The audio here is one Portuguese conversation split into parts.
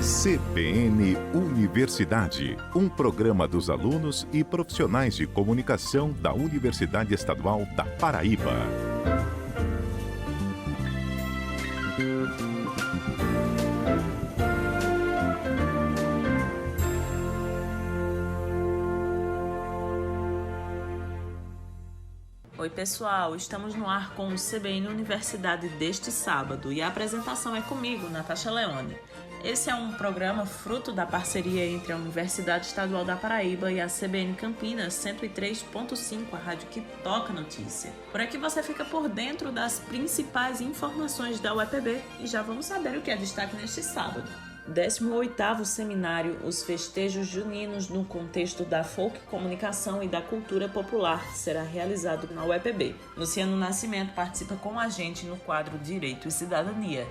CBN Universidade, um programa dos alunos e profissionais de comunicação da Universidade Estadual da Paraíba. Oi pessoal, estamos no ar com o CBN Universidade deste sábado e a apresentação é comigo, Natasha Leone. Esse é um programa fruto da parceria entre a Universidade Estadual da Paraíba e a CBN Campinas 103.5, a rádio que toca notícia. Por aqui você fica por dentro das principais informações da UEPB e já vamos saber o que é destaque neste sábado. 18º Seminário Os Festejos Juninos no contexto da folk comunicação e da cultura popular será realizado na UEPB. Luciano Nascimento participa com a gente no quadro Direito e Cidadania.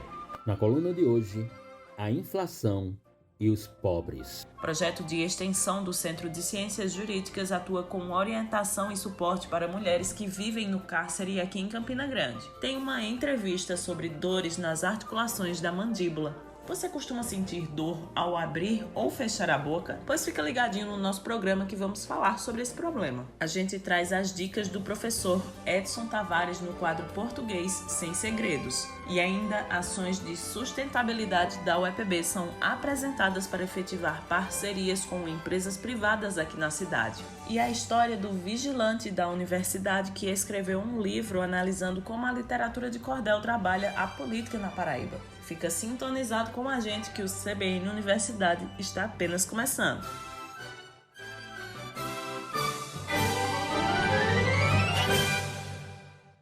Na coluna de hoje, a inflação e os pobres. O projeto de extensão do Centro de Ciências Jurídicas atua com orientação e suporte para mulheres que vivem no cárcere aqui em Campina Grande. Tem uma entrevista sobre dores nas articulações da mandíbula. Você costuma sentir dor ao abrir ou fechar a boca? Pois fica ligadinho no nosso programa que vamos falar sobre esse problema. A gente traz as dicas do professor Edson Tavares no quadro Português Sem Segredos. E ainda ações de sustentabilidade da UEPB são apresentadas para efetivar parcerias com empresas privadas aqui na cidade. E a história do vigilante da universidade que escreveu um livro analisando como a literatura de cordel trabalha a política na Paraíba. Fica sintonizado com a gente que o CBN Universidade está apenas começando.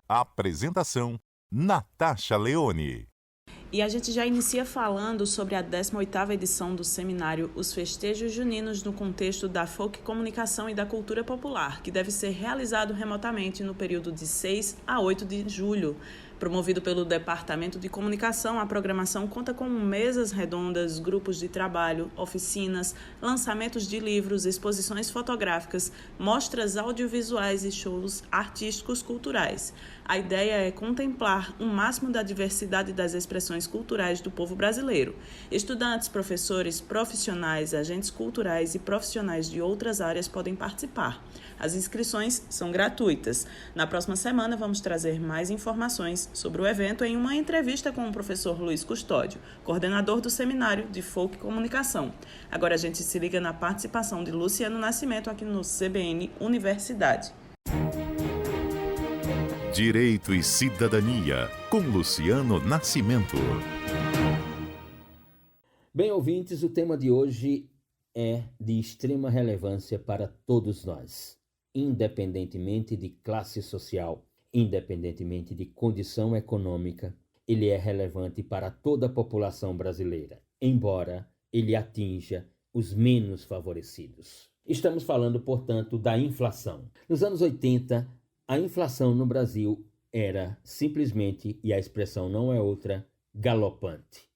Apresentação: Natasha Leone. E a gente já inicia falando sobre a 18ª edição do seminário Os Festejos Juninos no contexto da folk comunicação e da cultura popular, que deve ser realizado remotamente no período de 6 a 8 de julho. Promovido pelo Departamento de Comunicação, a programação conta com mesas redondas, grupos de trabalho, oficinas, lançamentos de livros, exposições fotográficas, mostras audiovisuais e shows artísticos culturais. A ideia é contemplar o máximo da diversidade das expressões culturais do povo brasileiro. Estudantes, professores, profissionais, agentes culturais e profissionais de outras áreas podem participar. As inscrições são gratuitas. Na próxima semana vamos trazer mais informações sobre o evento em uma entrevista com o professor Luiz Custódio, coordenador do seminário de folk comunicação. Agora a gente se liga na participação de Luciano Nascimento aqui no CBN Universidade. Direito e Cidadania, com Luciano Nascimento. Bem, ouvintes, o tema de hoje é de extrema relevância para todos nós, independentemente de classe social, independentemente de condição econômica. Ele é relevante para toda a população brasileira, embora ele atinja os menos favorecidos. Estamos falando, portanto, da inflação. Nos anos 80, a inflação no Brasil era simplesmente, e a expressão não é outra, galopante.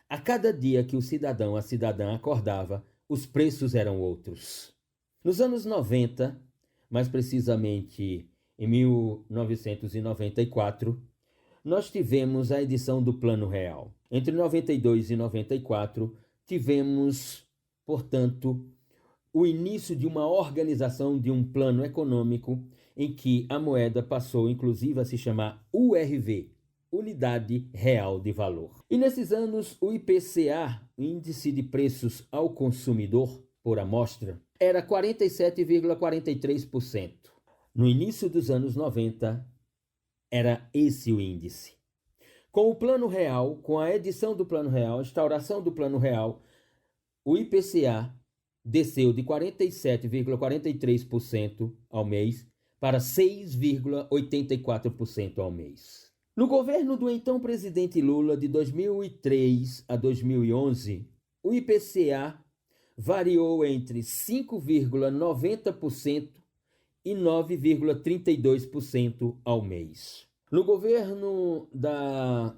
A cada dia que o cidadão, a cidadã acordava, os preços eram outros. Nos anos 90, mais precisamente em 1994, nós tivemos a edição do Plano Real. Entre 92 e 94, tivemos, portanto, o início de uma organização de um plano econômico em que a moeda passou, inclusive, a se chamar URV, Unidade Real de Valor. E nesses anos, o IPCA, Índice de Preços ao Consumidor por Amostra, era 47,43%. No início dos anos 90, era esse o índice. Com o Plano Real, com a edição do Plano Real, a instauração do Plano Real, o IPCA desceu de 47,43% ao mês para 6,84% ao mês. No governo do então presidente Lula, de 2003 a 2011, o IPCA variou entre 5,90% e 9,32% ao mês. No governo da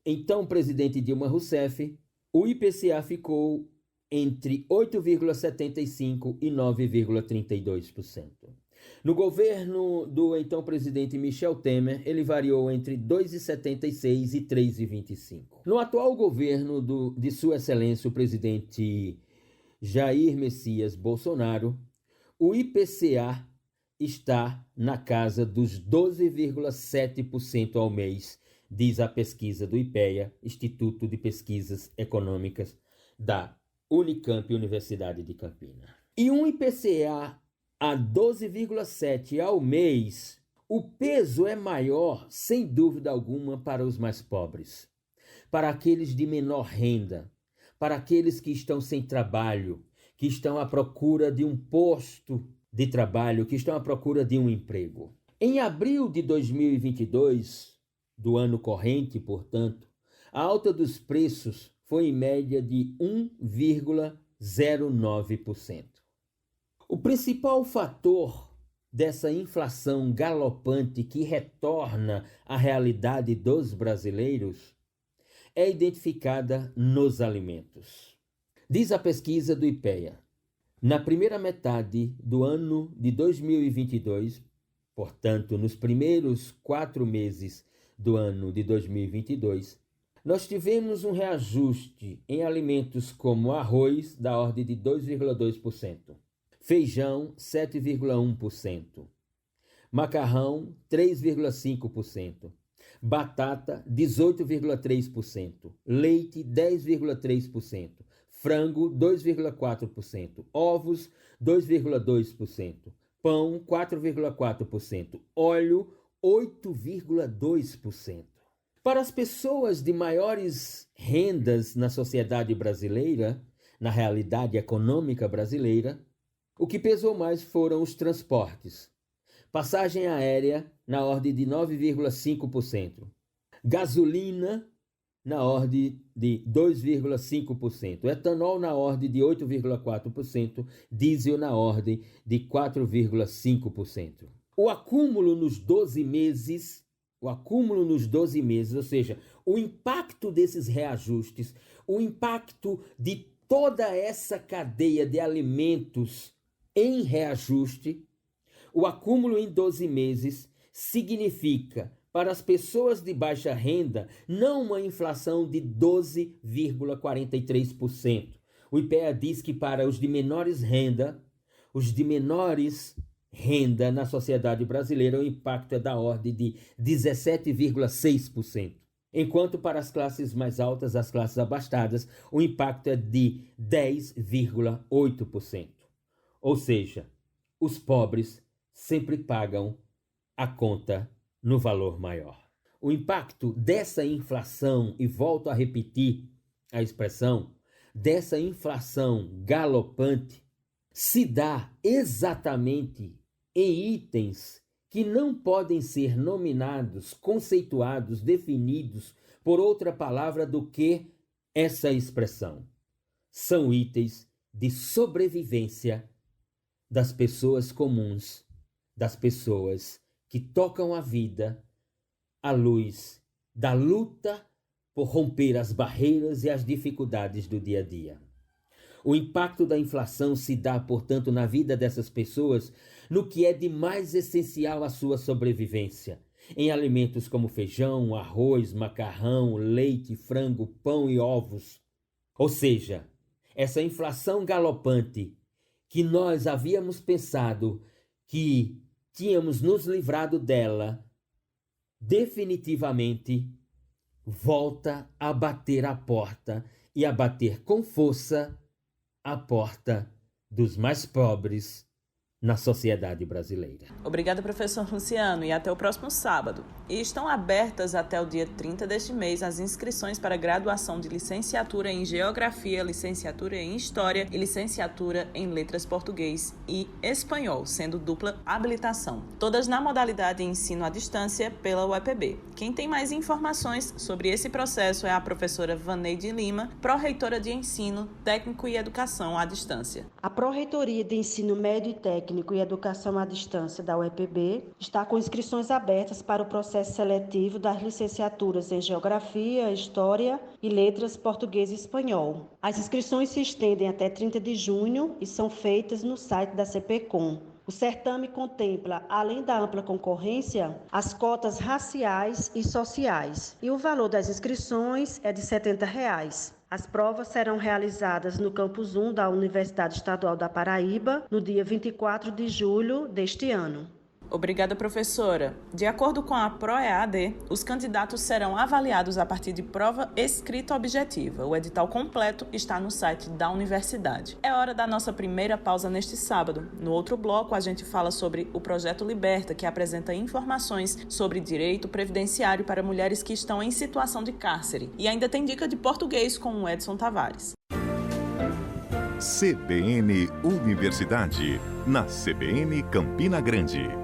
então presidente Dilma Rousseff, o IPCA ficou entre 8,75% e 9,32%. No governo do então presidente Michel Temer, ele variou entre 2,76 e 3,25. No atual governo de Sua Excelência, o presidente Jair Messias Bolsonaro, o IPCA está na casa dos 12,7% ao mês, diz a pesquisa do IPEA, Instituto de Pesquisas Econômicas da Unicamp, Universidade de Campinas. E um IPCA a 12,7% ao mês, o peso é maior, sem dúvida alguma, para os mais pobres, para aqueles de menor renda, para aqueles que estão sem trabalho, que estão à procura de um posto de trabalho, que estão à procura de um emprego. Em abril de 2022, do ano corrente, portanto, a alta dos preços foi em média de 1,09%. O principal fator dessa inflação galopante que retorna à realidade dos brasileiros é identificada nos alimentos. Diz a pesquisa do IPEA, na primeira metade do ano de 2022, portanto, nos primeiros 4 meses do ano de 2022, nós tivemos um reajuste em alimentos como arroz, da ordem de 2,2%, feijão, 7,1%, macarrão, 3,5%, batata, 18,3%, leite, 10,3%, frango, 2,4%, ovos, 2,2%, pão, 4,4%, óleo, 8,2%. Para as pessoas de maiores rendas na sociedade brasileira, na realidade econômica brasileira, o que pesou mais foram os transportes. Passagem aérea na ordem de 9,5%. Gasolina na ordem de 2,5%. Etanol na ordem de 8,4%. Diesel na ordem de 4,5%. O acúmulo nos 12 meses, ou seja, o impacto desses reajustes, o impacto de toda essa cadeia de alimentos em reajuste, o acúmulo em 12 meses significa, para as pessoas de baixa renda, não uma inflação de 12,43%. O IPEA diz que para os de menores renda na sociedade brasileira, o impacto é da ordem de 17,6%. Enquanto para as classes mais altas, as classes abastadas, o impacto é de 10,8%. Ou seja, os pobres sempre pagam a conta no valor maior. O impacto dessa inflação, e volto a repetir a expressão, dessa inflação galopante, se dá exatamente em itens que não podem ser nominados, conceituados, definidos por outra palavra do que essa expressão. São itens de sobrevivência das pessoas comuns, das pessoas que tocam a vida à luz da luta por romper as barreiras e as dificuldades do dia a dia. O impacto da inflação se dá, portanto, na vida dessas pessoas no que é de mais essencial à sua sobrevivência, em alimentos como feijão, arroz, macarrão, leite, frango, pão e ovos. Ou seja, essa inflação galopante que nós havíamos pensado que tínhamos nos livrado dela, definitivamente volta a bater a porta e a bater com força a porta dos mais pobres na sociedade brasileira. Obrigada, professor Luciano, e até o próximo sábado. E estão abertas até o dia 30 deste mês as inscrições para graduação de licenciatura em Geografia, licenciatura em História e licenciatura em Letras Português e Espanhol, sendo dupla habilitação. Todas na modalidade ensino à distância pela UEPB. Quem tem mais informações sobre esse processo é a professora Vaneide Lima, pró-reitora de Ensino, Técnico e Educação à Distância. A Pró-Reitoria de Ensino Médio e Técnico e Educação à Distância da UEPB está com inscrições abertas para o processo seletivo das licenciaturas em Geografia, História e Letras Português e Espanhol. As inscrições se estendem até 30 de junho e são feitas no site da CPCom. O certame contempla, além da ampla concorrência, as cotas raciais e sociais. E o valor das inscrições é de R$ 70. As provas serão realizadas no Campus 1 da Universidade Estadual da Paraíba, no dia 24 de julho deste ano. Obrigada, professora. De acordo com a ProEAD, os candidatos serão avaliados a partir de prova escrita objetiva. O edital completo está no site da universidade. É hora da nossa primeira pausa neste sábado. No outro bloco, a gente fala sobre o Projeto Liberta, que apresenta informações sobre direito previdenciário para mulheres que estão em situação de cárcere. E ainda tem dica de português com o Edson Tavares. CBN Universidade, na CBN Campina Grande.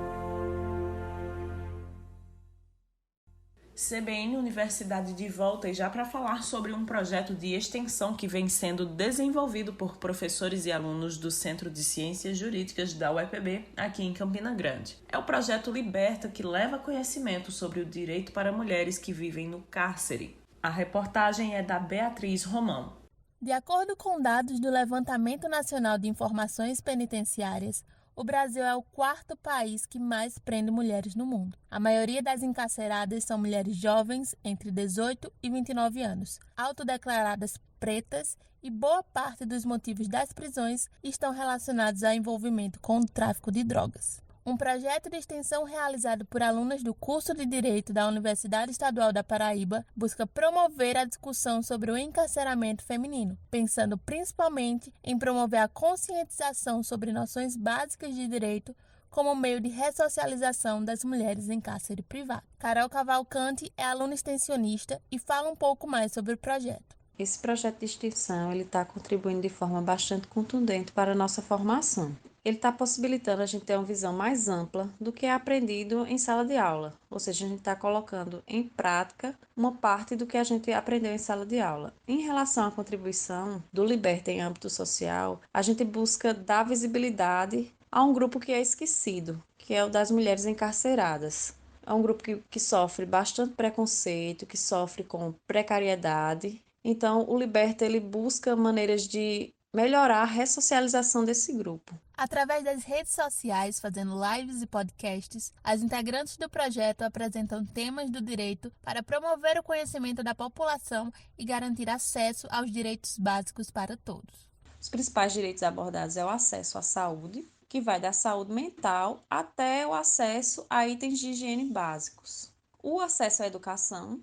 CBN Universidade de volta, e já para falar sobre um projeto de extensão que vem sendo desenvolvido por professores e alunos do Centro de Ciências Jurídicas da UEPB, aqui em Campina Grande. É o projeto Liberta, que leva conhecimento sobre o direito para mulheres que vivem no cárcere. A reportagem é da Beatriz Romão. De acordo com dados do Levantamento Nacional de Informações Penitenciárias, o Brasil é o 4º país que mais prende mulheres no mundo. A maioria das encarceradas são mulheres jovens, entre 18 e 29 anos, autodeclaradas pretas, e boa parte dos motivos das prisões estão relacionados ao envolvimento com o tráfico de drogas. Um projeto de extensão realizado por alunas do curso de Direito da Universidade Estadual da Paraíba busca promover a discussão sobre o encarceramento feminino, pensando principalmente em promover a conscientização sobre noções básicas de direito como meio de ressocialização das mulheres em cárcere privado. Carol Cavalcante é aluna extensionista e fala um pouco mais sobre o projeto. Esse projeto de extensão está contribuindo de forma bastante contundente para a nossa formação. Ele está possibilitando a gente ter uma visão mais ampla do que é aprendido em sala de aula, ou seja, a gente está colocando em prática uma parte do que a gente aprendeu em sala de aula. Em relação à contribuição do Liberta em âmbito social, a gente busca dar visibilidade a um grupo que é esquecido, que é o das mulheres encarceradas. É um grupo que sofre bastante preconceito, que sofre com precariedade. Então, o Liberta ele busca maneiras de melhorar a ressocialização desse grupo. Através das redes sociais, fazendo lives e podcasts, as integrantes do projeto apresentam temas do direito para promover o conhecimento da população e garantir acesso aos direitos básicos para todos. Os principais direitos abordados é o acesso à saúde, que vai da saúde mental até o acesso a itens de higiene básicos. O acesso à educação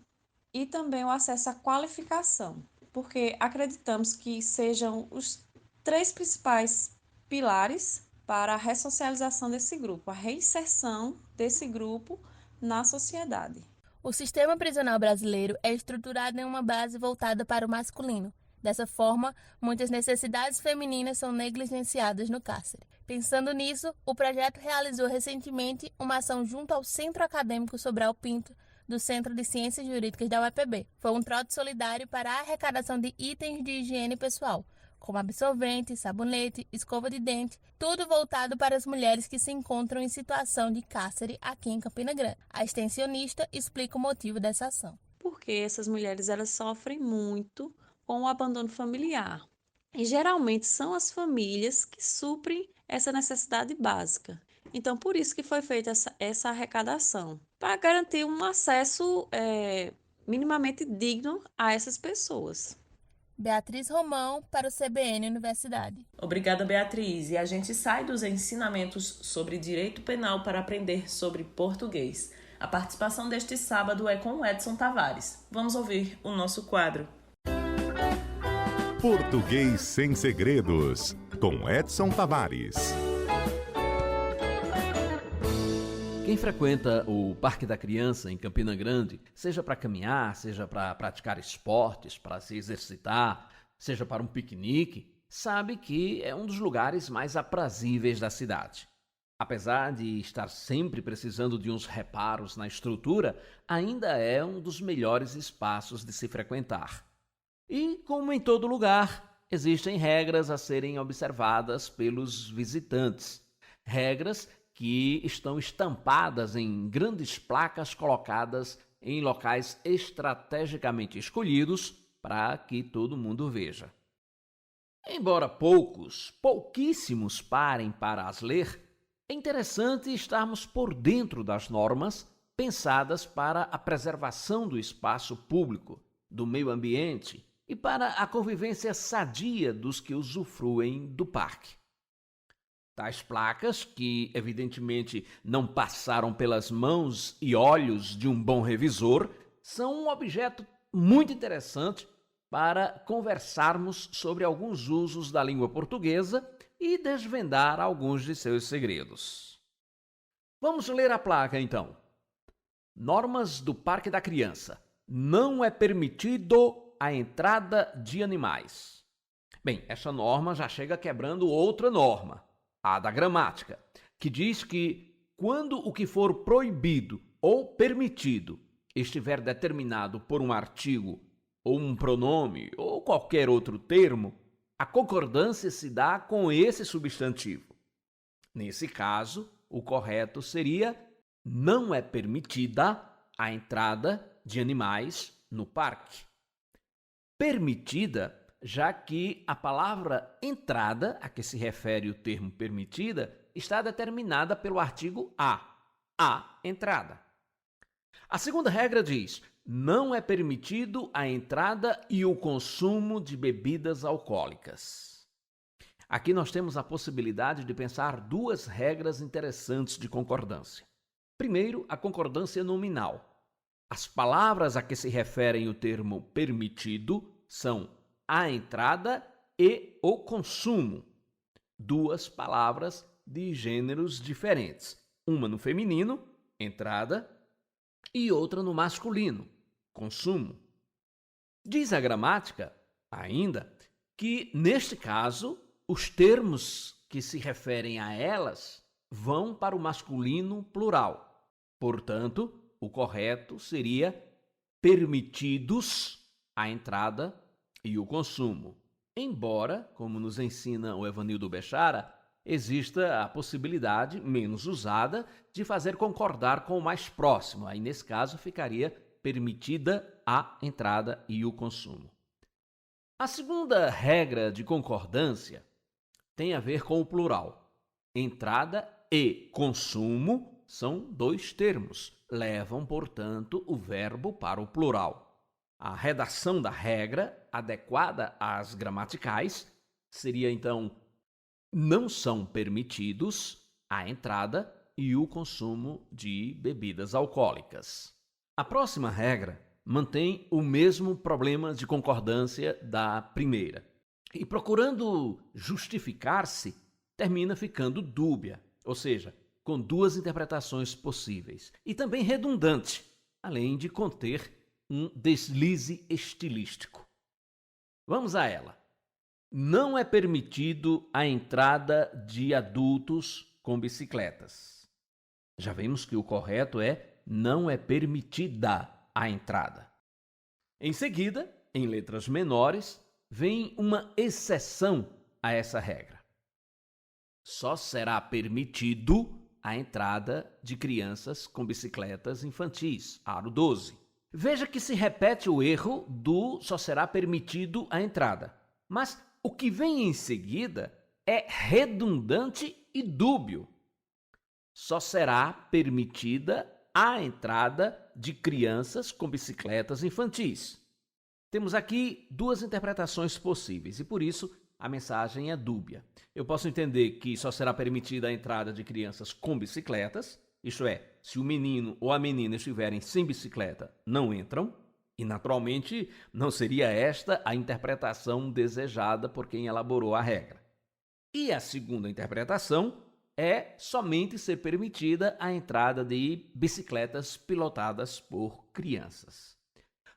e também o acesso à qualificação, porque acreditamos que sejam os 3 principais pilares para a ressocialização desse grupo, a reinserção desse grupo na sociedade. O sistema prisional brasileiro é estruturado em uma base voltada para o masculino. Dessa forma, muitas necessidades femininas são negligenciadas no cárcere. Pensando nisso, o projeto realizou recentemente uma ação junto ao Centro Acadêmico Sobral Pinto, do Centro de Ciências Jurídicas da UEPB. Foi um trote solidário para a arrecadação de itens de higiene pessoal, como absorvente, sabonete, escova de dente, tudo voltado para as mulheres que se encontram em situação de cárcere aqui em Campina Grande. A extensionista explica o motivo dessa ação. Porque essas mulheres elas sofrem muito com o abandono familiar. E geralmente são as famílias que suprem essa necessidade básica. Então, por isso que foi feita essa arrecadação, para garantir um acesso minimamente digno a essas pessoas. Beatriz Romão, para o CBN Universidade. Obrigada, Beatriz. E a gente sai dos ensinamentos sobre direito penal para aprender sobre português. A participação deste sábado é com o Edson Tavares. Vamos ouvir o nosso quadro. Português sem segredos, com Edson Tavares. Quem frequenta o Parque da Criança em Campina Grande, seja para caminhar, seja para praticar esportes, para se exercitar, seja para um piquenique, sabe que é um dos lugares mais aprazíveis da cidade. Apesar de estar sempre precisando de uns reparos na estrutura, ainda é um dos melhores espaços de se frequentar. E, como em todo lugar, existem regras a serem observadas pelos visitantes. Regras que estão estampadas em grandes placas colocadas em locais estrategicamente escolhidos para que todo mundo veja. Embora pouquíssimos parem para as ler, É interessante estarmos por dentro das normas pensadas para a preservação do espaço público, do meio ambiente e para a convivência sadia dos que usufruem do parque. Tais placas, que evidentemente não passaram pelas mãos e olhos de um bom revisor, são um objeto muito interessante para conversarmos sobre alguns usos da língua portuguesa e desvendar alguns de seus segredos. Vamos ler a placa, então. Normas do Parque da Criança. Não é permitido a entrada de animais. Bem, essa norma já chega quebrando outra norma, a da gramática, que diz que quando o que for proibido ou permitido estiver determinado por um artigo ou um pronome ou qualquer outro termo, a concordância se dá com esse substantivo. Nesse caso, o correto seria: não é permitida a entrada de animais no parque. Permitida, já que a palavra entrada, a que se refere o termo permitida, está determinada pelo artigo a entrada. A segunda regra diz: não é permitido a entrada e o consumo de bebidas alcoólicas. Aqui nós temos a possibilidade de pensar duas regras interessantes de concordância. Primeiro, a concordância nominal. As palavras a que se referem o termo permitido são a entrada e o consumo. Duas palavras de gêneros diferentes. Uma no feminino, entrada, e outra no masculino, consumo. Diz a gramática, ainda, que, neste caso, os termos que se referem a elas vão para o masculino plural. Portanto, o correto seria permitidos a entrada e o consumo. Embora, como nos ensina o Evanildo Bechara, exista a possibilidade, menos usada, de fazer concordar com o mais próximo. Aí, nesse caso, ficaria permitida a entrada e o consumo. A segunda regra de concordância tem a ver com o plural. Entrada e consumo são dois termos, levam, portanto, o verbo para o plural. A redação da regra, adequada às gramaticais, seria então: não são permitidos a entrada e o consumo de bebidas alcoólicas. A próxima regra mantém o mesmo problema de concordância da primeira. E procurando justificar-se, termina ficando dúbia, ou seja, com duas interpretações possíveis, e também redundante, além de conter um deslize estilístico. Vamos a ela. Não é permitido a entrada de adultos com bicicletas. Já vimos que o correto é: não é permitida a entrada. Em seguida, em letras menores, vem uma exceção a essa regra. Só será permitido a entrada de crianças com bicicletas infantis, aro 12. Veja que se repete o erro do só será permitido a entrada, mas o que vem em seguida é redundante e dúbio. Só será permitida a entrada de crianças com bicicletas infantis. Temos aqui duas interpretações possíveis e, por isso, a mensagem é dúbia. Eu posso entender que só será permitida a entrada de crianças com bicicletas, isto é, se o menino ou a menina estiverem sem bicicleta, não entram, e naturalmente não seria esta a interpretação desejada por quem elaborou a regra. E a segunda interpretação é somente ser permitida a entrada de bicicletas pilotadas por crianças.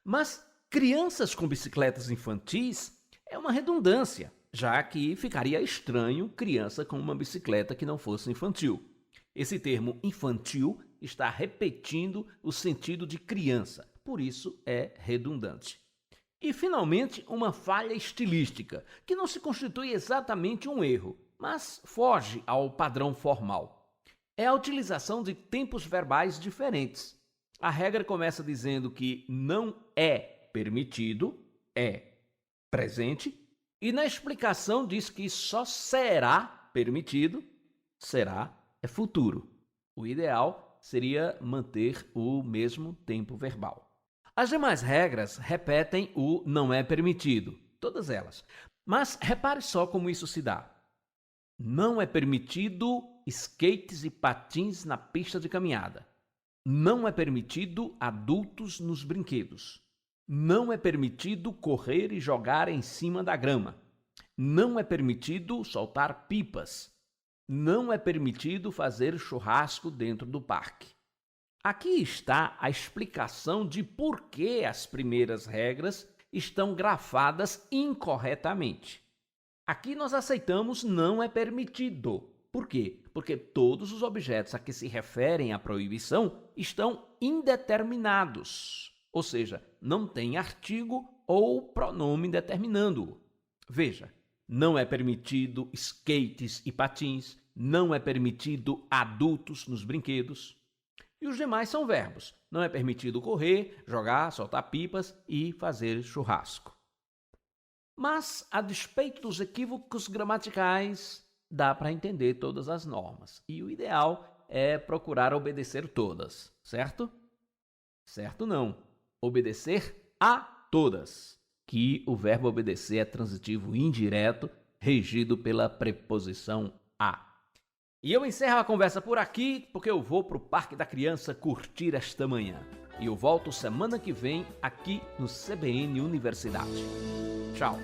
Mas crianças com bicicletas infantis é uma redundância, já que ficaria estranho criança com uma bicicleta que não fosse infantil. Esse termo infantil está repetindo o sentido de criança, por isso é redundante. E, finalmente, uma falha estilística, que não se constitui exatamente um erro, mas foge ao padrão formal. É a utilização de tempos verbais diferentes. A regra começa dizendo que não é permitido, é presente, e na explicação diz que só será permitido, será é futuro. O ideal seria manter o mesmo tempo verbal. As demais regras repetem o não é permitido, todas elas. Mas repare só como isso se dá. Não é permitido skates e patins na pista de caminhada. Não é permitido adultos nos brinquedos. Não é permitido correr e jogar em cima da grama. Não é permitido soltar pipas. Não é permitido fazer churrasco dentro do parque. Aqui está a explicação de por que as primeiras regras estão grafadas incorretamente. Aqui nós aceitamos não é permitido. Por quê? Porque todos os objetos a que se referem à proibição estão indeterminados, ou seja, não tem artigo ou pronome determinando-o. Veja, não é permitido skates e patins, não é permitido adultos nos brinquedos. E os demais são verbos. Não é permitido correr, jogar, soltar pipas e fazer churrasco. Mas, a despeito dos equívocos gramaticais, dá para entender todas as normas. E o ideal é procurar obedecer todas, certo? Certo não. Obedecer a todas. Que o verbo obedecer é transitivo indireto, regido pela preposição a. E eu encerro a conversa por aqui, porque eu vou para o Parque da Criança curtir esta manhã. E eu volto semana que vem aqui no CBN Universidade. Tchau.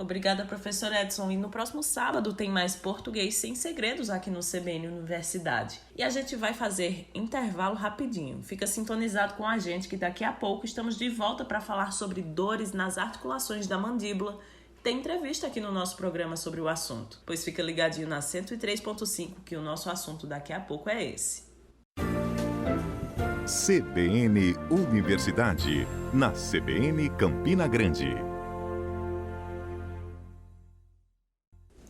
Obrigada, professor Edson. E no próximo sábado tem mais Português Sem Segredos aqui no CBN Universidade. E a gente vai fazer intervalo rapidinho. Fica sintonizado com a gente que daqui a pouco estamos de volta para falar sobre dores nas articulações da mandíbula. Tem entrevista aqui no nosso programa sobre o assunto. Pois fica ligadinho na 103.5 que o nosso assunto daqui a pouco é esse. CBN Universidade, na CBN Campina Grande.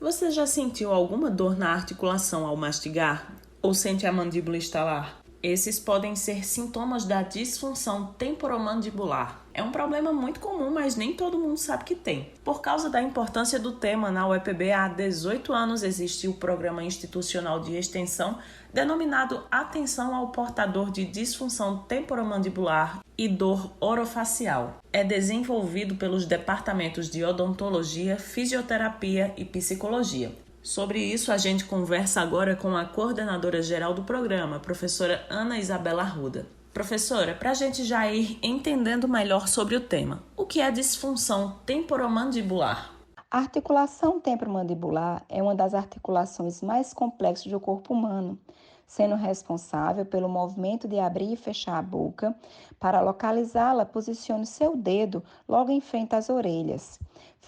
Você já sentiu alguma dor na articulação ao mastigar? Ou sente a mandíbula estalar? Esses podem ser sintomas da disfunção temporomandibular. É um problema muito comum, mas nem todo mundo sabe que tem. Por causa da importância do tema na UEPB, há 18 anos existe o Programa Institucional de Extensão denominado Atenção ao Portador de Disfunção Temporomandibular e Dor Orofacial. É desenvolvido pelos departamentos de Odontologia, Fisioterapia e Psicologia. Sobre isso, a gente conversa agora com a coordenadora geral do programa, professora Ana Isabela Arruda. Professora, para a gente já ir entendendo melhor sobre o tema, o que é disfunção temporomandibular? A articulação temporomandibular é uma das articulações mais complexas do corpo humano, sendo responsável pelo movimento de abrir e fechar a boca. Para localizá-la, posicione seu dedo logo em frente às orelhas.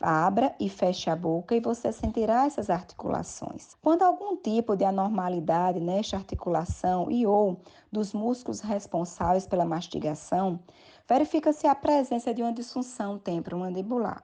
Abra e feche a boca e você sentirá essas articulações. Quando algum tipo de anormalidade nesta articulação e ou dos músculos responsáveis pela mastigação, verifica-se a presença de uma disfunção temporomandibular.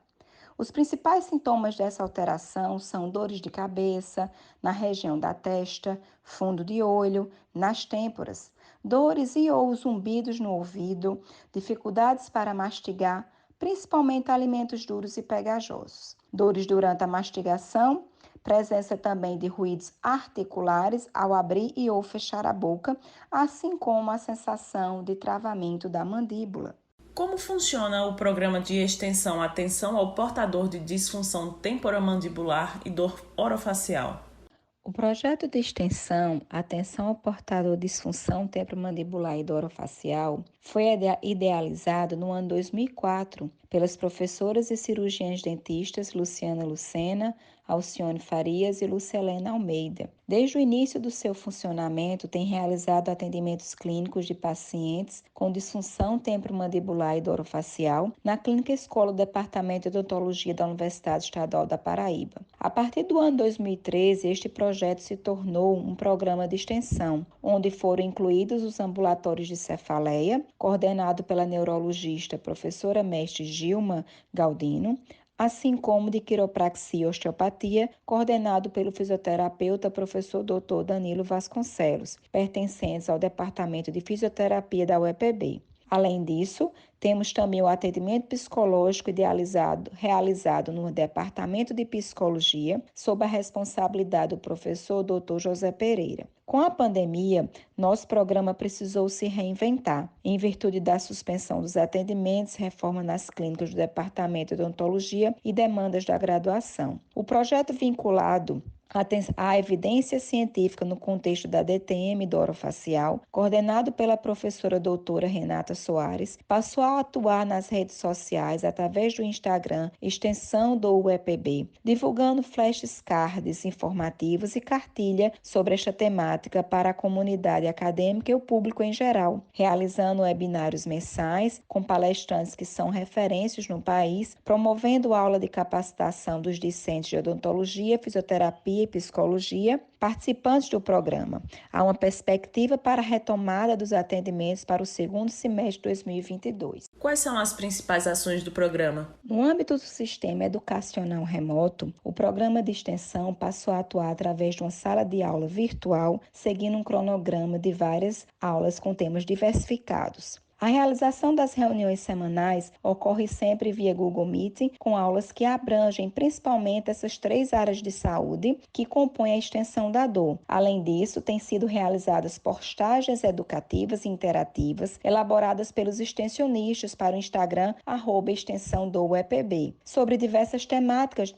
Os principais sintomas dessa alteração são dores de cabeça, na região da testa, fundo de olho, nas têmporas, dores e ou zumbidos no ouvido, dificuldades para mastigar, principalmente alimentos duros e pegajosos. Dores durante a mastigação, presença também de ruídos articulares ao abrir e ou fechar a boca, assim como a sensação de travamento da mandíbula. Como funciona o programa de extensão Atenção ao Portador de Disfunção Temporomandibular e Dor Orofacial? O projeto de extensão Atenção ao Portador de Disfunção Temporomandibular e Dor Orofacial foi idealizado no ano 2004 pelas professoras e cirurgiãs dentistas Luciana Lucena, Alcione Farias e Lucelena Almeida. Desde o início do seu funcionamento, tem realizado atendimentos clínicos de pacientes com disfunção temporomandibular e orofacial na Clínica Escola do Departamento de Odontologia da Universidade Estadual da Paraíba. A partir do ano 2013, este projeto se tornou um programa de extensão, onde foram incluídos os ambulatórios de cefaleia, coordenado pela neurologista professora mestre Gilma Galdino, assim como de quiropraxia e osteopatia, coordenado pelo fisioterapeuta professor Dr. Danilo Vasconcelos, pertencentes ao Departamento de Fisioterapia da UEPB. Além disso, temos também o atendimento psicológico realizado no Departamento de Psicologia, sob a responsabilidade do professor Dr. José Pereira. Com a pandemia, nosso programa precisou se reinventar, em virtude da suspensão dos atendimentos, reforma nas clínicas do Departamento de Odontologia e demandas da graduação. O projeto vinculado à evidência científica no contexto da DTM do orofacial, coordenado pela professora doutora Renata Soares, passou a atuar nas redes sociais através do Instagram, extensão do UEPB, divulgando flashcards informativos e cartilha sobre esta temática para a comunidade acadêmica e o público em geral, realizando webinários mensais com palestrantes que são referências no país, promovendo aula de capacitação dos discentes de odontologia, fisioterapia e psicologia, participantes do programa. Há uma perspectiva para a retomada dos atendimentos para o segundo semestre de 2022. Quais são as principais ações do programa? No âmbito do sistema educacional remoto, o programa de extensão passou a atuar através de uma sala de aula virtual, seguindo um cronograma de várias aulas com temas diversificados. A realização das reuniões semanais ocorre sempre via Google Meeting, com aulas que abrangem principalmente essas 3 áreas de saúde que compõem a extensão da dor. Além disso, têm sido realizadas postagens educativas e interativas elaboradas pelos extensionistas para o Instagram @extensãodoUEPB, sobre diversas temáticas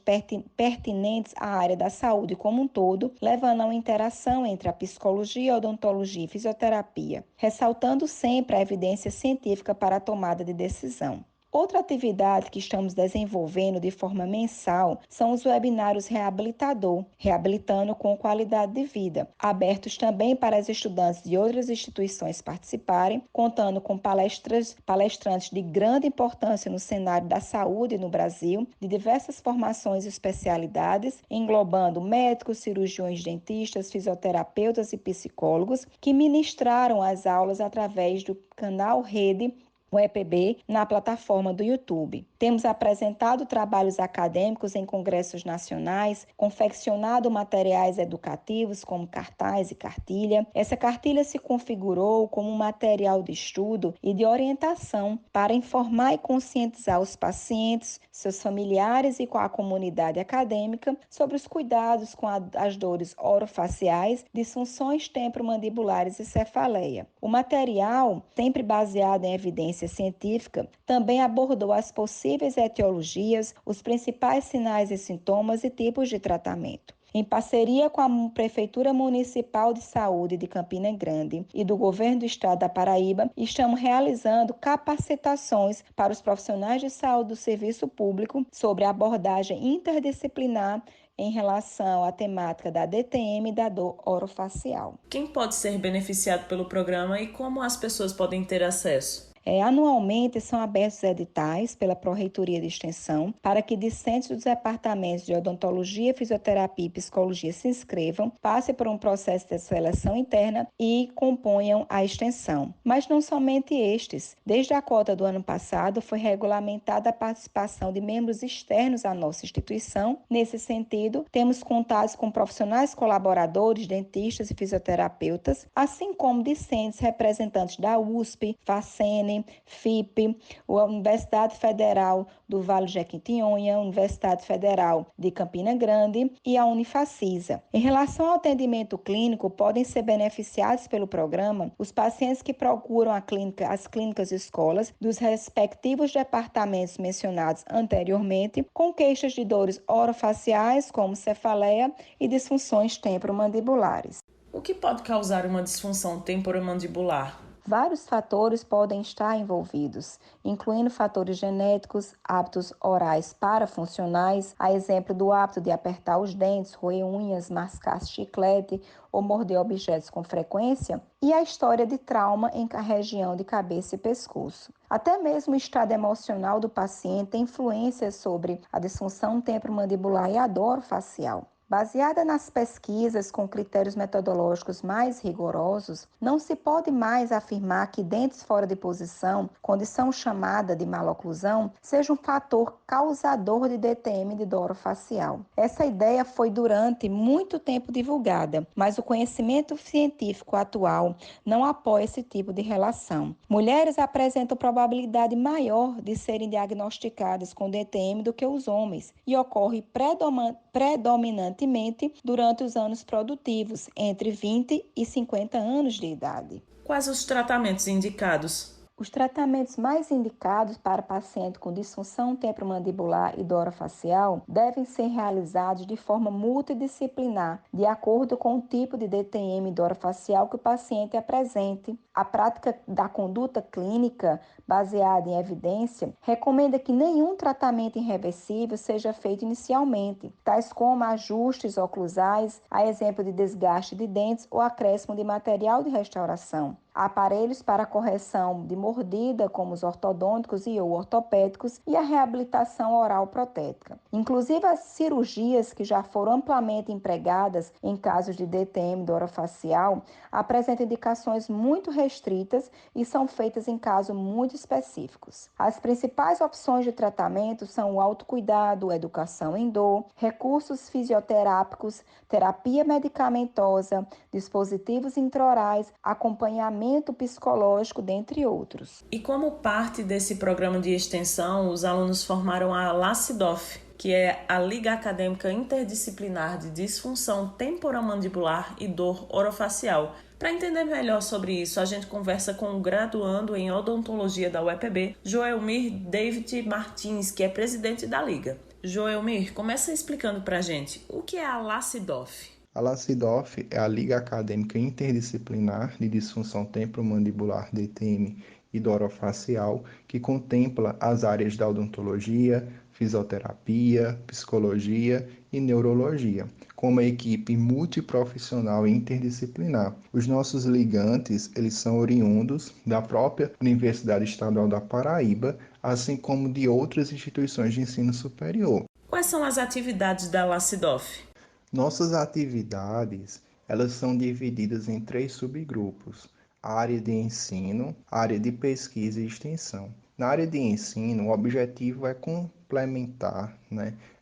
pertinentes à área da saúde como um todo, levando a uma interação entre a psicologia, a odontologia e fisioterapia, ressaltando sempre a evidência científica para a tomada de decisão. Outra atividade que estamos desenvolvendo de forma mensal são os webinários Reabilitando com Qualidade de Vida, abertos também para os estudantes de outras instituições participarem, contando com palestrantes de grande importância no cenário da saúde no Brasil, de diversas formações e especialidades, englobando médicos, cirurgiões, dentistas, fisioterapeutas e psicólogos, que ministraram as aulas através do canal Rede UEPB na plataforma do YouTube. Temos apresentado trabalhos acadêmicos em congressos nacionais, confeccionado materiais educativos como cartaz e cartilha. Essa cartilha se configurou como um material de estudo e de orientação para informar e conscientizar os pacientes, seus familiares e com a comunidade acadêmica sobre os cuidados com as dores orofaciais, disfunções temporomandibulares e cefaleia. O material, sempre baseado em evidência científica, também abordou as possíveis etiologias, os principais sinais e sintomas e tipos de tratamento. Em parceria com a Prefeitura Municipal de Saúde de Campina Grande e do Governo do Estado da Paraíba, estamos realizando capacitações para os profissionais de saúde do serviço público sobre a abordagem interdisciplinar em relação à temática da DTM e da dor orofacial. Quem pode ser beneficiado pelo programa e como as pessoas podem ter acesso? Anualmente são abertos editais pela Pró-Reitoria de Extensão para que discentes dos departamentos de odontologia, fisioterapia e psicologia se inscrevam, passem por um processo de seleção interna e componham a extensão. Mas não somente estes. Desde a cota do ano passado foi regulamentada a participação de membros externos à nossa instituição. Nesse sentido, temos contatos com profissionais colaboradores, dentistas e fisioterapeutas, assim como discentes representantes da USP, FACEN, FIP, a Universidade Federal do Vale do Jequitinhonha, a Universidade Federal de Campina Grande e a Unifacisa. Em relação ao atendimento clínico, podem ser beneficiados pelo programa os pacientes que procuram as clínicas e escolas dos respectivos departamentos mencionados anteriormente, com queixas de dores orofaciais, como cefaleia e disfunções temporomandibulares. O que pode causar uma disfunção temporomandibular? Vários fatores podem estar envolvidos, incluindo fatores genéticos, hábitos orais parafuncionais, a exemplo do hábito de apertar os dentes, roer unhas, mascar chiclete ou morder objetos com frequência, e a história de trauma em região de cabeça e pescoço. Até mesmo o estado emocional do paciente tem influência sobre a disfunção temporomandibular e a dor orofacial. Baseada nas pesquisas com critérios metodológicos mais rigorosos, não se pode mais afirmar que dentes fora de posição, condição chamada de maloclusão, seja um fator causador de DTM de dor orofacial. Essa ideia foi durante muito tempo divulgada, mas o conhecimento científico atual não apoia esse tipo de relação. Mulheres apresentam probabilidade maior de serem diagnosticadas com DTM do que os homens e ocorre predominantemente predominantemente durante os anos produtivos, entre 20 e 50 anos de idade. Quais os tratamentos indicados? Os tratamentos mais indicados para paciente com disfunção temporomandibular e orofacial devem ser realizados de forma multidisciplinar, de acordo com o tipo de DTM orofacial que o paciente apresente. A prática da conduta clínica, baseada em evidência, recomenda que nenhum tratamento irreversível seja feito inicialmente, tais como ajustes oclusais, a exemplo de desgaste de dentes ou acréscimo de material de restauração. Aparelhos para correção de mordida, como os ortodônticos e ou ortopédicos, e a reabilitação oral protética. Inclusive, as cirurgias que já foram amplamente empregadas em casos de DTM orofacial apresentam indicações muito restritas e são feitas em casos muito específicos. As principais opções de tratamento são o autocuidado, educação em dor, recursos fisioterápicos, terapia medicamentosa, dispositivos intraorais, acompanhamento psicológico, dentre outros. E como parte desse programa de extensão, os alunos formaram a LACIDOF, que é a Liga Acadêmica Interdisciplinar de Disfunção Temporomandibular e Dor Orofacial. Para entender melhor sobre isso, a gente conversa com o graduando em odontologia da UEPB, Joelmir David Martins, que é presidente da Liga. Joelmir, começa explicando para a gente o que é a LACIDOF. A LACIDOF é a Liga Acadêmica Interdisciplinar de Disfunção Temporomandibular, DTM, e orofacial, que contempla as áreas da odontologia, fisioterapia, psicologia e neurologia, com uma equipe multiprofissional e interdisciplinar. Os nossos ligantes, eles são oriundos da própria Universidade Estadual da Paraíba, assim como de outras instituições de ensino superior. Quais são as atividades da LACIDOF? Nossas atividades, elas são divididas em 3 subgrupos: a área de ensino, a área de pesquisa e extensão. Na área de ensino, o objetivo é complementar,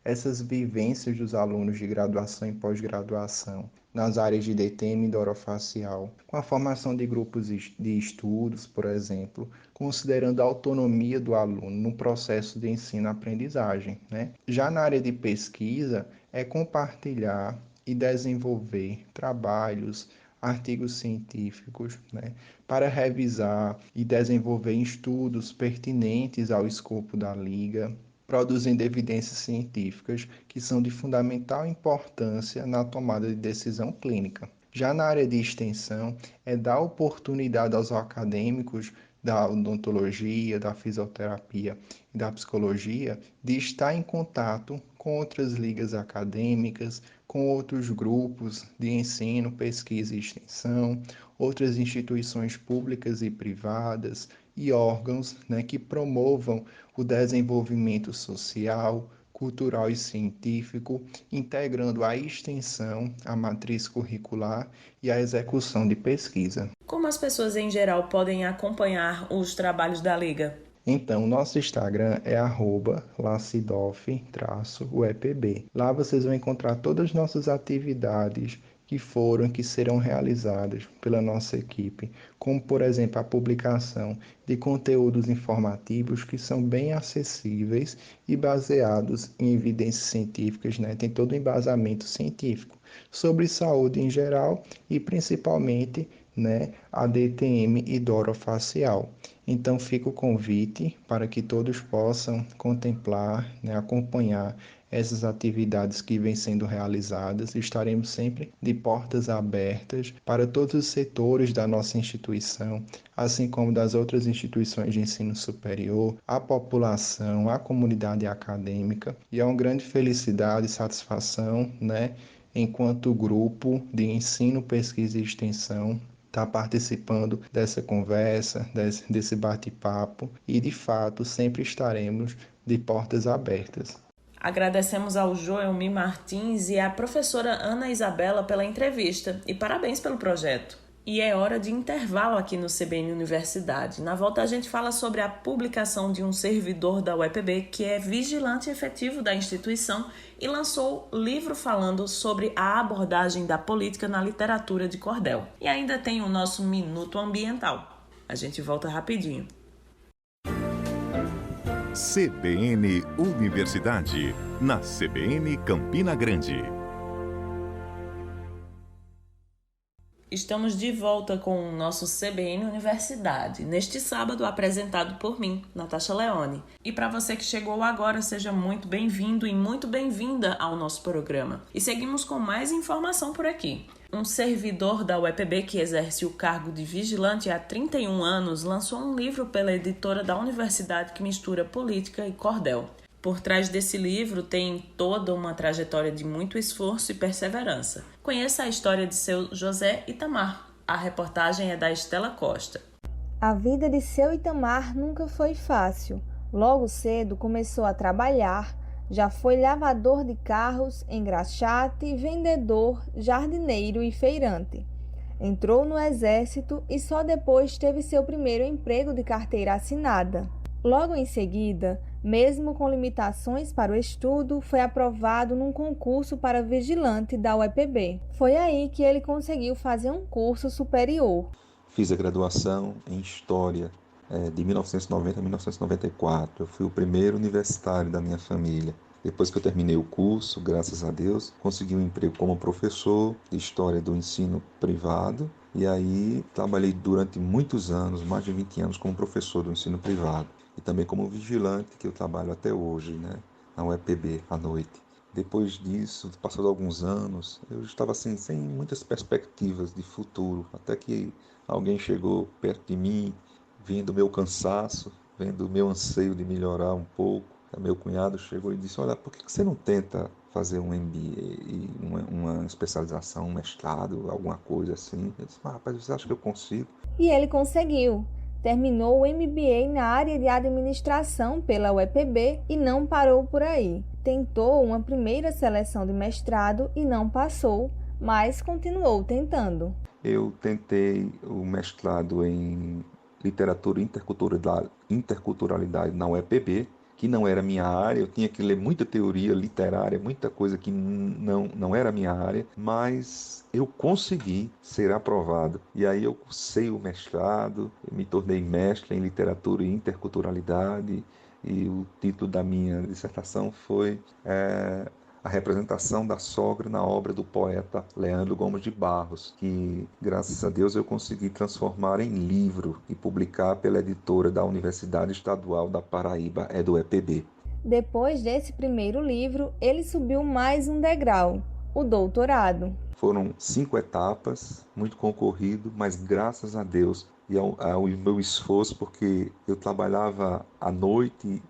essas vivências dos alunos de graduação e pós-graduação nas áreas de DTM e orofacial, com a formação de grupos de estudos, por exemplo, considerando a autonomia do aluno no processo de ensino-aprendizagem. Já na área de pesquisa, é compartilhar e desenvolver trabalhos, artigos científicos, para revisar e desenvolver estudos pertinentes ao escopo da Liga, produzindo evidências científicas que são de fundamental importância na tomada de decisão clínica. Já na área de extensão, é dar oportunidade aos acadêmicos da odontologia, da fisioterapia e da psicologia de estar em contato com outras ligas acadêmicas, com outros grupos de ensino, pesquisa e extensão, outras instituições públicas e privadas e órgãos que promovam o desenvolvimento social, cultural e científico, integrando a extensão, a matriz curricular e a execução de pesquisa. Como as pessoas em geral podem acompanhar os trabalhos da Liga? Então, nosso Instagram é @lacidof_UEPB. Lá vocês vão encontrar todas as nossas atividades que serão realizadas pela nossa equipe, como, por exemplo, a publicação de conteúdos informativos que são bem acessíveis e baseados em evidências científicas, tem todo o embasamento científico sobre saúde em geral e principalmente a DTM e orofacial. Então fica o convite para que todos possam contemplar, acompanhar essas atividades que vêm sendo realizadas. Estaremos sempre de portas abertas para todos os setores da nossa instituição, assim como das outras instituições de ensino superior, a população, a comunidade acadêmica. E é uma grande felicidade e satisfação, enquanto grupo de ensino, pesquisa e extensão, estar participando dessa conversa, desse bate-papo e, de fato, sempre estaremos de portas abertas. Agradecemos ao Joelmir Martins e à professora Ana Isabela pela entrevista e parabéns pelo projeto. E é hora de intervalo aqui no CBN Universidade. Na volta a gente fala sobre a publicação de um servidor da UEPB que é vigilante efetivo da instituição e lançou livro falando sobre a abordagem da política na literatura de cordel. E ainda tem o nosso Minuto Ambiental. A gente volta rapidinho. CBN Universidade, na CBN Campina Grande. Estamos de volta com o nosso CBN Universidade, neste sábado apresentado por mim, Natasha Leone. E para você que chegou agora, seja muito bem-vindo e muito bem-vinda ao nosso programa. E seguimos com mais informação por aqui. Um servidor da UEPB que exerce o cargo de vigilante há 31 anos lançou um livro pela editora da universidade que mistura política e cordel. Por trás desse livro tem toda uma trajetória de muito esforço e perseverança. Conheça a história de seu José Itamar. A reportagem é da Estela Costa. A vida de seu Itamar nunca foi fácil. Logo cedo começou a trabalhar, já foi lavador de carros, engraxate, vendedor, jardineiro e feirante. Entrou no exército e só depois teve seu primeiro emprego de carteira assinada. Logo em seguida, mesmo com limitações para o estudo, foi aprovado num concurso para vigilante da UEPB. Foi aí que ele conseguiu fazer um curso superior. Fiz a graduação em História de 1990 a 1994. Eu fui o primeiro universitário da minha família. Depois que eu terminei o curso, graças a Deus, consegui um emprego como professor de História do ensino privado. E aí trabalhei durante muitos anos, mais de 20 anos, como professor do ensino privado. E também como vigilante, que eu trabalho até hoje, na UEPB, à noite. Depois disso, passado alguns anos, eu estava assim, sem muitas perspectivas de futuro, até que alguém chegou perto de mim, vendo o meu cansaço, vendo o meu anseio de melhorar um pouco. Meu cunhado chegou e disse: olha, por que você não tenta fazer um MBA, uma especialização, um mestrado, alguma coisa assim? Eu disse: rapaz, você acha que eu consigo? E ele conseguiu. Terminou o MBA na área de administração pela UEPB e não parou por aí. Tentou uma primeira seleção de mestrado e não passou, mas continuou tentando. Eu tentei o mestrado em literatura e interculturalidade na UEPB, que não era minha área. Eu tinha que ler muita teoria literária, muita coisa que não era minha área, mas eu consegui ser aprovado. E aí eu cursei o mestrado, eu me tornei mestre em literatura e interculturalidade, e o título da minha dissertação foi a representação da sogra na obra do poeta Leandro Gomes de Barros, que, graças a Deus, eu consegui transformar em livro e publicar pela editora da Universidade Estadual da Paraíba, do EPB. Depois desse primeiro livro, ele subiu mais um degrau, o doutorado. Foram 5 etapas, muito concorrido, mas graças a Deus e ao meu esforço, porque eu trabalhava à noite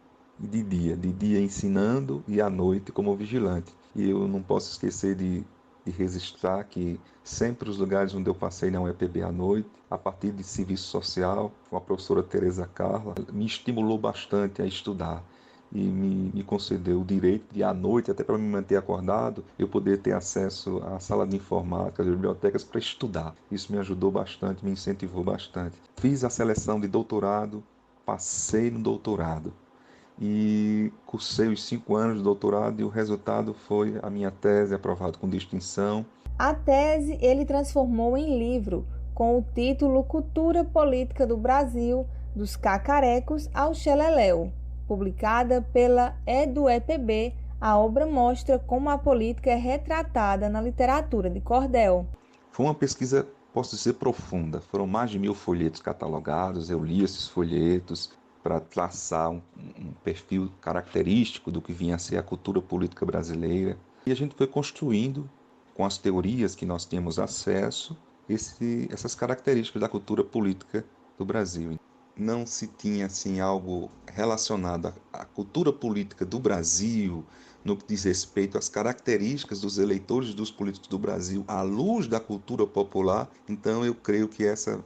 e de dia ensinando e à noite como vigilante. E eu não posso esquecer de registrar que sempre os lugares onde eu passei na UEPB à noite, a partir de serviço social, com a professora Tereza Carla, me estimulou bastante a estudar e me concedeu o direito de, à noite, até para me manter acordado, eu poder ter acesso à sala de informática, às bibliotecas, para estudar. Isso me ajudou bastante, me incentivou bastante. Fiz a seleção de doutorado, passei no doutorado e cursei os 5 anos de doutorado, e o resultado foi a minha tese aprovada com distinção. A tese ele transformou em livro, com o título Cultura Política do Brasil, dos Cacarecos ao Xeleléu. Publicada pela EduEPB, a obra mostra como a política é retratada na literatura de cordel. Foi uma pesquisa, posso dizer, profunda. Foram mais de 1000 folhetos catalogados, eu li esses folhetos para traçar um perfil característico do que vinha a ser a cultura política brasileira. E a gente foi construindo, com as teorias que nós tínhamos acesso, essas características da cultura política do Brasil. Não se tinha assim, algo relacionado à cultura política do Brasil, no que diz respeito às características dos eleitores dos políticos do Brasil, à luz da cultura popular. Então eu creio que essa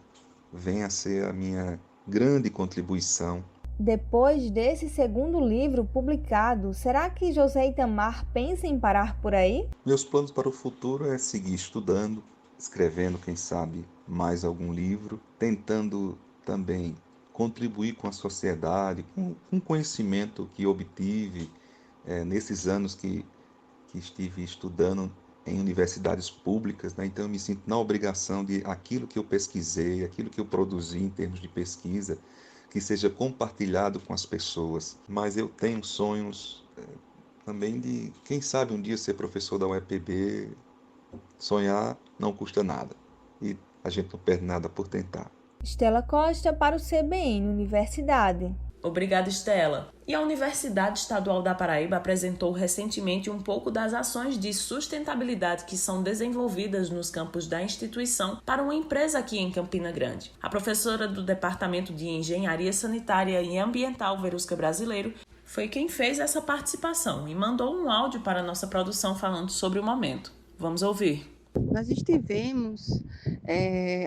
vem a ser a minha grande contribuição. Depois desse segundo livro publicado, será que José Itamar pensa em parar por aí? Meus planos para o futuro é seguir estudando, escrevendo, quem sabe, mais algum livro, tentando também contribuir com a sociedade, com o conhecimento que obtive nesses anos que estive estudando em universidades públicas, né? Então eu me sinto na obrigação de aquilo que eu pesquisei, aquilo que eu produzi em termos de pesquisa, que seja compartilhado com as pessoas. Mas eu tenho sonhos também de, quem sabe, um dia ser professor da UEPB. Sonhar não custa nada. e a gente não perde nada por tentar. Estela Costa para o CBN Universidade. Obrigada, Estela. E a Universidade Estadual da Paraíba apresentou recentemente um pouco das ações de sustentabilidade que são desenvolvidas nos campos da instituição para uma empresa aqui em Campina Grande. A professora do Departamento de Engenharia Sanitária e Ambiental, Verusca Brasileiro, foi quem fez essa participação e mandou um áudio para a nossa produção falando sobre o momento. Vamos ouvir. Nós estivemos,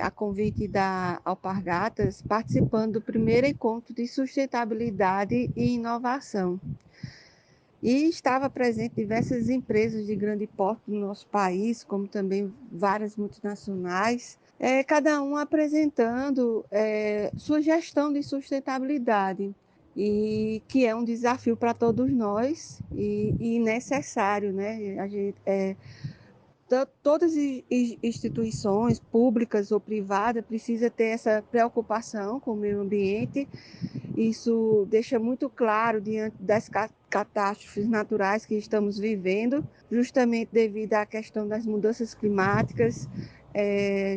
a convite da Alpargatas, participando do primeiro encontro de sustentabilidade e inovação. E estava presente diversas empresas de grande porte no nosso país, como também várias multinacionais, cada um apresentando sua gestão de sustentabilidade, e que é um desafio para todos nós e necessário, né? A gente, todas as instituições, públicas ou privadas, precisam ter essa preocupação com o meio ambiente. Isso deixa muito claro diante das catástrofes naturais que estamos vivendo, justamente devido à questão das mudanças climáticas.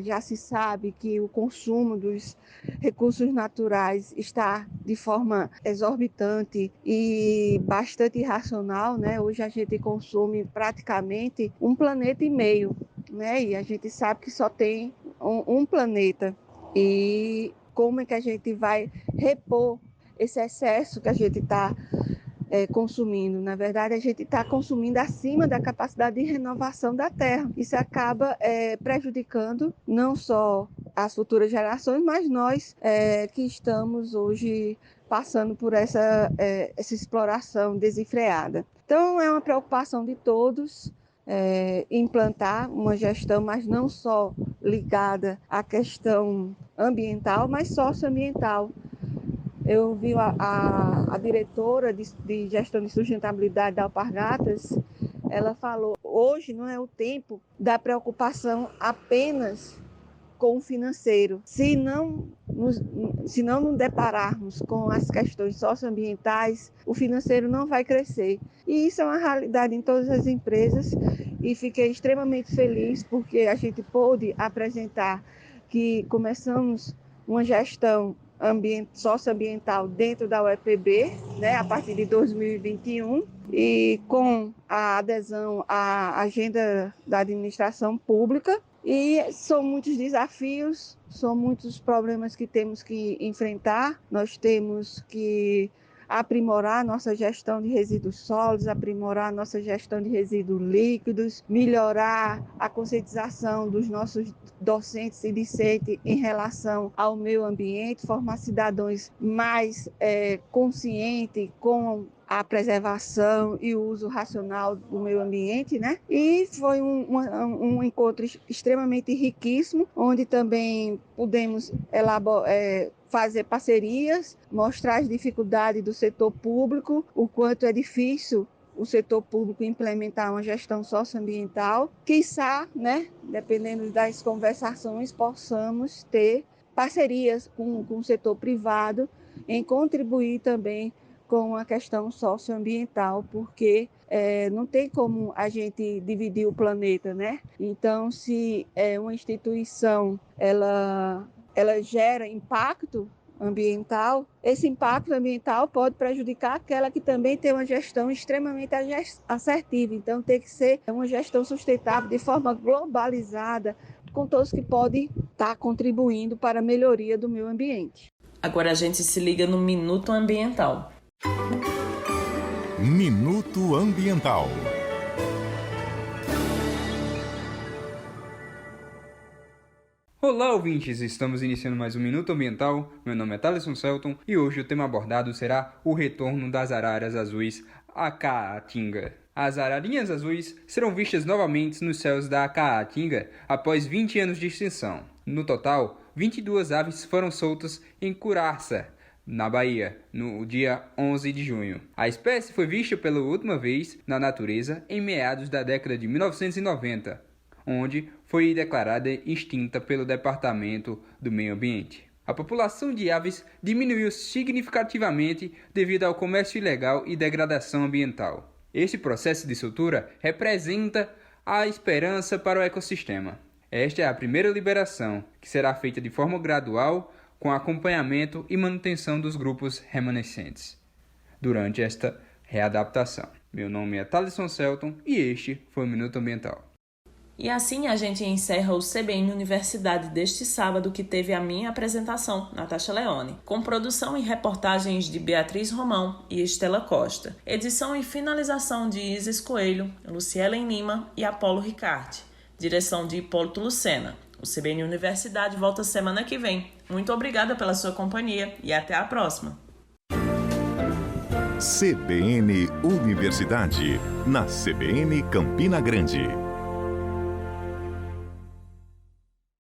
Já se sabe que o consumo dos recursos naturais está de forma exorbitante e bastante irracional, né? Hoje a gente consome praticamente um planeta e meio, né? E a gente sabe que só tem um planeta. E como é que a gente vai repor esse excesso que a gente está consumindo? Na verdade, a gente está consumindo acima da capacidade de renovação da Terra. Isso acaba prejudicando não só as futuras gerações, mas nós que estamos hoje passando por essa exploração desenfreada. Então, é uma preocupação de todos implantar uma gestão, mas não só ligada à questão ambiental, mas socioambiental. Eu vi a diretora de gestão de sustentabilidade da Alpargatas, ela falou, hoje não é o tempo da preocupação apenas com o financeiro. Se não nos depararmos com as questões socioambientais, o financeiro não vai crescer. E isso é uma realidade em todas as empresas e fiquei extremamente feliz porque a gente pôde apresentar que começamos uma gestão socioambiental dentro da UEPB, né, a partir de 2021, e com a adesão à agenda da administração pública. E são muitos desafios, são muitos problemas que temos que enfrentar. Nós temos que aprimorar nossa gestão de resíduos sólidos, aprimorar nossa gestão de resíduos líquidos, melhorar a conscientização dos nossos docentes e discentes em relação ao meio ambiente, formar cidadãos mais conscientes com a preservação e o uso racional do meio ambiente, né? E foi um encontro extremamente riquíssimo, onde também pudemos fazer parcerias, mostrar as dificuldades do setor público, o quanto é difícil o setor público implementar uma gestão socioambiental. Quiçá, né, dependendo das conversações, possamos ter parcerias com o setor privado em contribuir também com a questão socioambiental, porque não tem como a gente dividir o planeta, né? Então, se uma instituição ela gera impacto ambiental, esse impacto ambiental pode prejudicar aquela que também tem uma gestão extremamente assertiva. Então, tem que ser uma gestão sustentável de forma globalizada, com todos que podem estar contribuindo para a melhoria do meio ambiente. Agora a gente se liga no Minuto Ambiental. Minuto Ambiental. Olá, ouvintes! Estamos iniciando mais um Minuto Ambiental. Meu nome é Thaleson Selton e hoje o tema abordado será o retorno das araras azuis à Caatinga. As ararinhas azuis serão vistas novamente nos céus da Caatinga após 20 anos de extinção. No total, 22 aves foram soltas em Curaçá, na Bahia, no dia 11 de junho. A espécie foi vista pela última vez na natureza em meados da década de 1990, onde foi declarada extinta pelo Departamento do Meio Ambiente. A população de aves diminuiu significativamente devido ao comércio ilegal e degradação ambiental. Este processo de soltura representa a esperança para o ecossistema. Esta é a primeira liberação, que será feita de forma gradual, com acompanhamento e manutenção dos grupos remanescentes durante esta readaptação. Meu nome é Thaleson Celton e este foi o Minuto Ambiental. E assim a gente encerra o CBN Universidade deste sábado, que teve a minha apresentação, Natasha Leone, com produção e reportagens de Beatriz Romão e Estela Costa, edição e finalização de Isis Coelho, Lucielen Lima e Apolo Ricarte, direção de Hipólito Lucena. O CBN Universidade volta semana que vem. Muito obrigada pela sua companhia e até a próxima. CBN Universidade, na CBN Campina Grande.